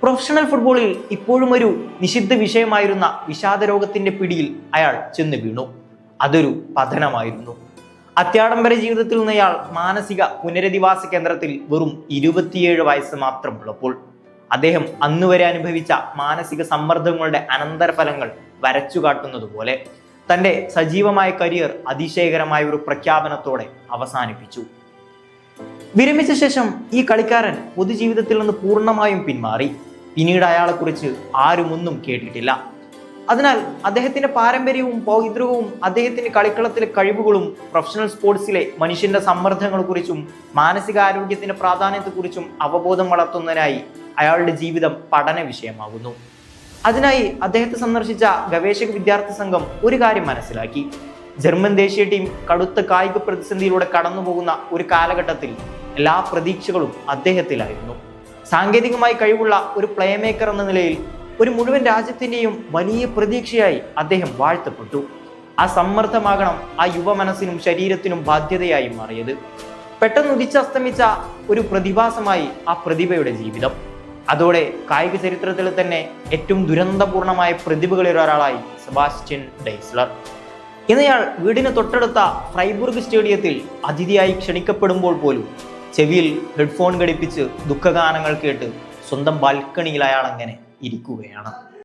Professional ഫുട്ബോളിൽ ഇപ്പോഴും ഒരു നിഷിദ്ധ വിഷയമായിരുന്ന വിഷാദരോഗത്തിന്റെ പിടിയിൽ അയാൾ ചെന്ന് വീണു. അതൊരു പതനമായിരുന്നു. അത്യാഡംബര ജീവിതത്തിൽ നിന്ന് അയാൾ മാനസിക പുനരധിവാസ കേന്ദ്രത്തിൽ വെറും 27 വയസ്സ് മാത്രമുള്ളപ്പോൾ അദ്ദേഹം അന്നുവരെ അനുഭവിച്ച മാനസിക സമ്മർദ്ദങ്ങളുടെ അനന്തരഫലങ്ങൾ വരച്ചു കാട്ടുന്നത് പോലെ തന്റെ സജീവമായ കരിയർ അതിശയകരമായ ഒരു പ്രഖ്യാപനത്തോടെ അവസാനിപ്പിച്ചു. വിരമിച്ച ശേഷം ഈ കളിക്കാരൻ പൊതുജീവിതത്തിൽ നിന്ന് പൂർണ്ണമായും പിന്മാറി. പിന്നീട് അയാളെക്കുറിച്ച് ആരും ഒന്നും കേട്ടിട്ടില്ല. അതിനാൽ അദ്ദേഹത്തിന്റെ പാരമ്പര്യവും പൗതൃകവും അദ്ദേഹത്തിന്റെ കളിക്കളത്തിലെ കഴിവുകളും പ്രൊഫഷണൽ സ്പോർട്സിലെ മനുഷ്യന്റെ സമ്മർദ്ദങ്ങളെക്കുറിച്ചും മാനസികാരോഗ്യത്തിന്റെ പ്രാധാന്യത്തെക്കുറിച്ചും അവബോധം വളർത്തുന്നതിനായി അയാളുടെ ജീവിതം പഠന വിഷയമാകുന്നു. അതിനായി അദ്ദേഹത്തെ സന്ദർശിച്ച ഗവേഷക വിദ്യാർത്ഥി സംഘം ഒരു കാര്യം മനസ്സിലാക്കി. ജർമ്മൻ ദേശീയ ടീം കടുത്ത കായിക പ്രതിസന്ധിയിലൂടെ കടന്നുപോകുന്ന ഒരു കാലഘട്ടത്തിൽ എല്ലാ പ്രതീക്ഷകളും അദ്ദേഹത്തിലായിരുന്നു. സാങ്കേതികമായി കഴിവുള്ള ഒരു പ്ലേ മേക്കർ എന്ന നിലയിൽ ഒരു മുഴുവൻ രാജ്യത്തിന്റെയും വലിയ പ്രതീക്ഷയായി അദ്ദേഹം വാഴ്ത്തപ്പെട്ടു. ആ സമ്മർദ്ദമാകണം ആ യുവ മനസ്സിനും ശരീരത്തിനും ബാധ്യതയായി മാറിയത്. പെട്ടെന്ന് ഉദിച്ചസ്തമിച്ച ഒരു പ്രതിഭാസമായി ആ പ്രതിഭയുടെ ജീവിതം. അതോടെ കായിക ചരിത്രത്തിൽ തന്നെ ഏറ്റവും ദുരന്തപൂർണമായ പ്രതിഭകളിൽ ഒരാളായി സെബാസ്റ്റ്യൻ ഡെയ്സ്ലർ. ഇന്നയാൾ വീടിന് തൊട്ടടുത്ത ഫ്രൈബുർഗ് സ്റ്റേഡിയത്തിൽ അതിഥിയായി ക്ഷണിക്കപ്പെടുമ്പോൾ പോലും ചെവിയിൽ ഹെഡ്ഫോൺ ഘടിപ്പിച്ച് ദുഃഖഗാനങ്ങൾ കേട്ട് സ്വന്തം ബാൽക്കണിയിൽ അയാൾ അങ്ങനെ ഇരിക്കുകയാണ്.